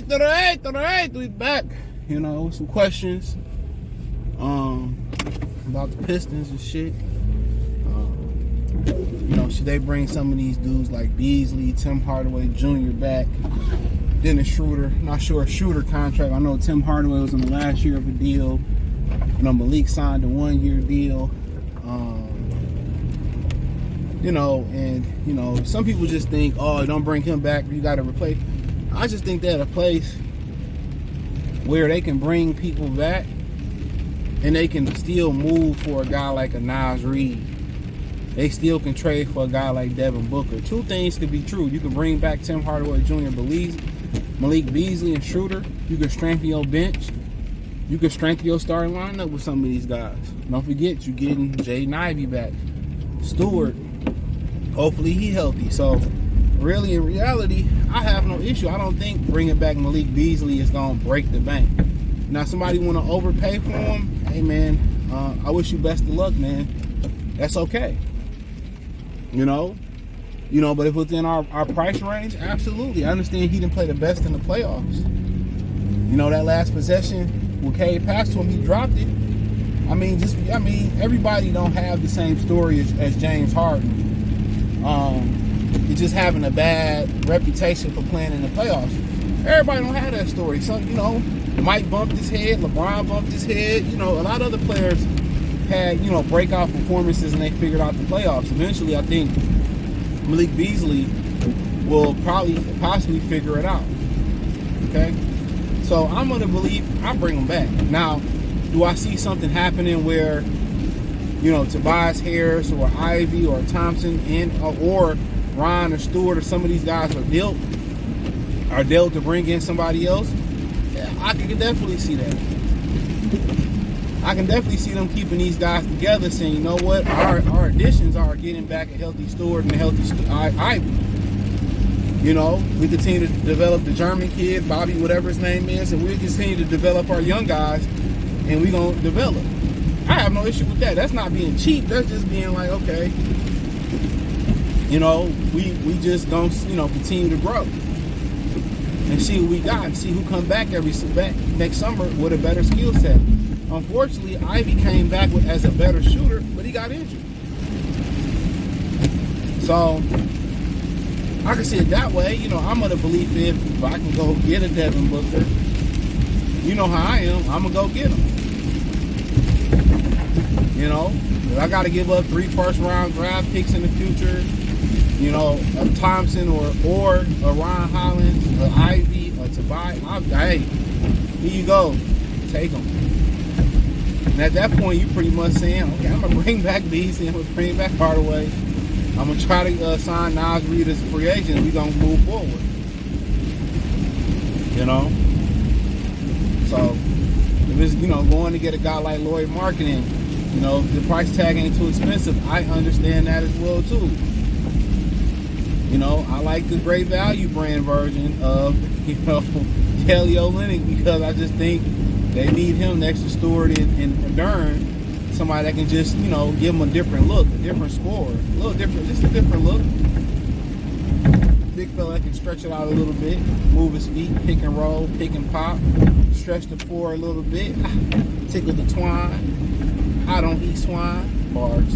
We back. You know, some questions about the Pistons and shit. You know, should they bring some of these dudes like Beasley, Tim Hardaway Jr. back? Dennis Schroeder, not sure a Schroeder contract. I know Tim Hardaway was in the last year of a deal. You know, Malik signed a 1-year deal. You know, and you know, some people just think, oh, don't bring him back, you got to replace. I just think that a place where they can bring people back and they can still move for a guy like a Nas Reed. They still can trade for a guy like Devin Booker. Two things could be true. You can bring back Tim Hardaway Jr., Malik Beasley, and Schroeder. You can strengthen your bench. You can strengthen your starting lineup with some of these guys. Don't forget, you're getting Jaden Ivey back. Stewart, hopefully he healthy. So, really, in reality, I have no issue. I don't think bringing back Malik Beasley is going to break the bank. Now, somebody want to overpay for him? Hey, man, I wish you best of luck, man. That's okay. You know, but if within our price range, absolutely. I understand he didn't play the best in the playoffs. You know, that last possession, when Cade passed to him, he dropped it. I mean, everybody don't have the same story as James Harden. He's just having a bad reputation for playing in the playoffs. Everybody don't have that story. Some, you know, Mike bumped his head, LeBron bumped his head. You know, a lot of other players had, you know, breakout performances and they figured out the playoffs. Eventually, I think Malik Beasley will possibly figure it out. Okay? So I'm going to believe I bring him back. Now, do I see something happening where, you know, Tobias Harris or Ivy or Thompson or Ron or Stewart or some of these guys are dealt to bring in somebody else? Yeah, I can definitely see that. I can definitely see them keeping these guys together, saying, you know what, our additions are getting back a healthy Stewart and a healthy Ivy. You know, we continue to develop the German kid, Bobby, whatever his name is, and we continue to develop our young guys, and we're going to develop. I have no issue with that. That's not being cheap. That's just being like, okay, you know, we just going to, you know, continue to grow and see what we got and see who come back next summer with a better skill set. Unfortunately, Ivy came back as a better shooter, but he got injured. So, I can see it that way. You know, I'm going to believe if I can go get a Devin Booker, you know how I am, I'm going to go get him. You know, if I got to give up 3 first-round draft picks in the future, you know, a Thompson or a Ron Hollins, a Ivy, a Tobias, hey, here you go. Take them. And at that point, you're pretty much saying, okay, I'm going to bring back Beasley, I'm going to bring back Hardaway, I'm going to try to sign Nas Reed as a free agent, we're going to move forward. You know? So, if it's, you know, going to get a guy like Lloyd Marketing, you know, if the price tag ain't too expensive, I understand that as well, too. You know, I like the great value brand version of, you know, Kelly Olynyk, because I just think they need him next to Stewart and Dern. Somebody that can just, you know, give him a different look, a different score. A little different, just a different look. Big fella that can stretch it out a little bit, move his feet, pick and roll, pick and pop, stretch the floor a little bit, tickle the twine. I don't eat swine. Bars.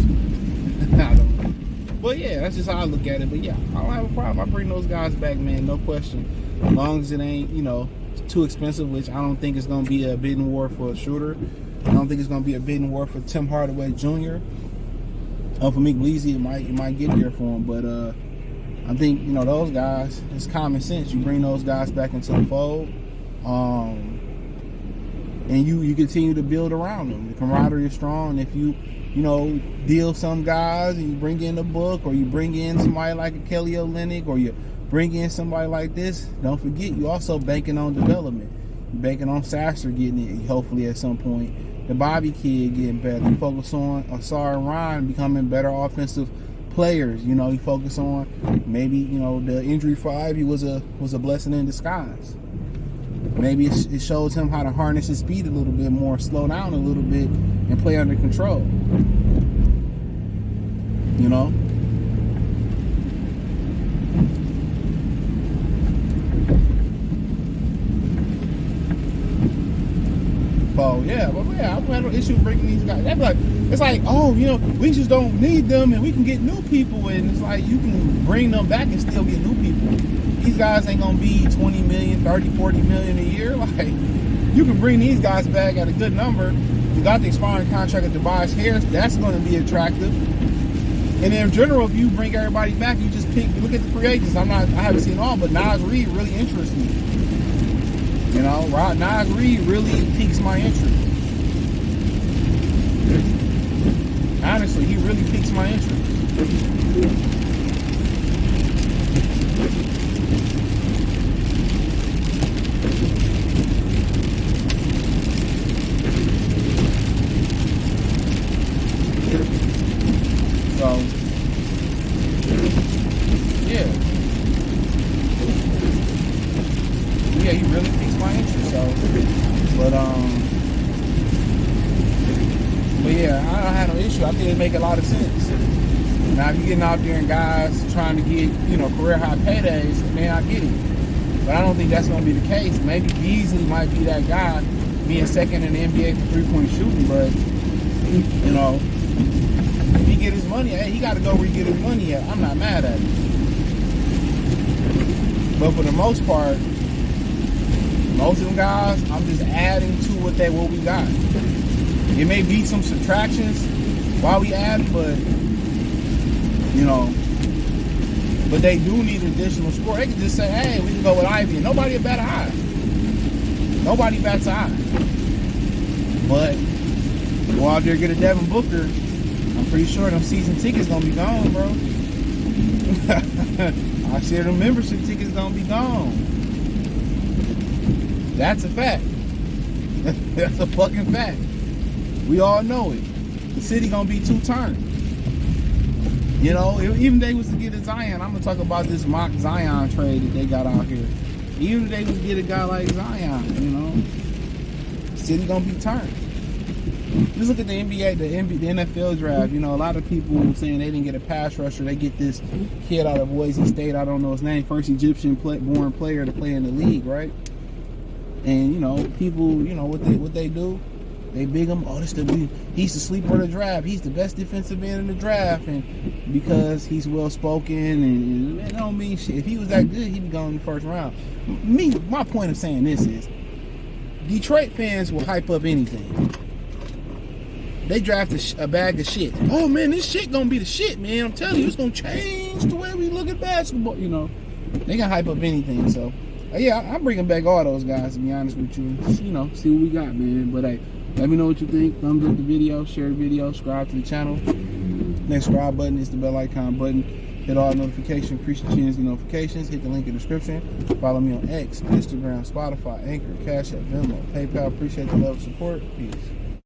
I don't know. But yeah, that's just how I look at it. But yeah, I don't have a problem. I bring those guys back, man, no question. As long as it ain't, you know, too expensive, which I don't think it's going to be a bidding war for a shooter. I don't think it's going to be a bidding war for Tim Hardaway Jr. For Malik Beasley, it might get there for him. But I think, you know, those guys, it's common sense. You bring those guys back into the fold, and you continue to build around them. The camaraderie is strong. If you know, deal some guys and you bring in a book, or you bring in somebody like a Kelly Olynyk, or you bring in somebody like this, don't forget, you also banking on development. You're banking on Sasser getting it, hopefully at some point. The Bobby kid getting better. You focus on Asar and Ryan becoming better offensive players. You know, you focus on maybe, you know, the injury for Ivy was a blessing in disguise. Maybe it shows him how to harness his speed a little bit more, slow down a little bit, and play under control. You know? yeah, I don't have no issue bringing these guys. They'd be like, it's like, oh, you know, we just don't need them and we can get new people. And it's like, you can bring them back and still get new people. These guys ain't going to be 20 million, 30, 40 million a year. Like, you can bring these guys back at a good number. You got the expiring contract of Tobias Harris. That's going to be attractive. And in general, if you bring everybody back, you just pick, look at the free agents. I haven't seen all, but Nas Reed really interests me. You know, Nas Reed really piques my interest. Honestly, he really piques my interest. So, yeah, he really piques my interest. So, but yeah, I don't have no issue. I think it make a lot of sense. Now, if you're getting out there and guys trying to get, you know, career high paydays, man, I get it. But I don't think that's going to be the case. Maybe Beasley might be that guy, being second in the NBA for three-point shooting, but you know, if he get his money, hey, he got to go where he get his money at. I'm not mad at it. But for the most part, most of them guys, I'm just adding to what we got. It may be some subtractions while we add, but you know, but they do need additional score. They can just say, hey, we can go with Ivy, and nobody will bat an eye. Nobody bats an eye. But go out there and get a Devin Booker. I'm pretty sure them season tickets gonna be gone, bro. I share them membership tickets gonna be gone. That's a fact. That's a fucking fact. We all know it. The city gonna be two-turned. You know, even if they was to get a Zion, I'm gonna talk about this mock Zion trade that they got out here. Even if they was to get a guy like Zion, you know, the city gonna be turned. Just look at the NBA, the NFL draft. You know, a lot of people saying they didn't get a pass rusher. They get this kid out of Boise State. I don't know his name. First Egyptian-born player to play in the league, right? And you know, people, you know what they do. They big him. Oh, he's the sleeper of the draft. He's the best defensive end in the draft, and because he's well spoken, and it don't mean shit. If he was that good, he'd be going in the first round. My point of saying this is, Detroit fans will hype up anything. They draft a bag of shit. Oh man, this shit gonna be the shit, man. I'm telling you, it's gonna change the way we look at basketball. You know, they can hype up anything. So, yeah, I'm bringing back all those guys. To be honest with you, you know, see what we got, man. But hey, let me know what you think. Thumbs up the video, share the video, subscribe to the channel. Next subscribe button is the bell icon button. Hit all notifications, increase your chance to notifications. Hit the link in the description. Follow me on X, Instagram, Spotify, Anchor, Cash App, Venmo, PayPal. Appreciate the love and support. Peace.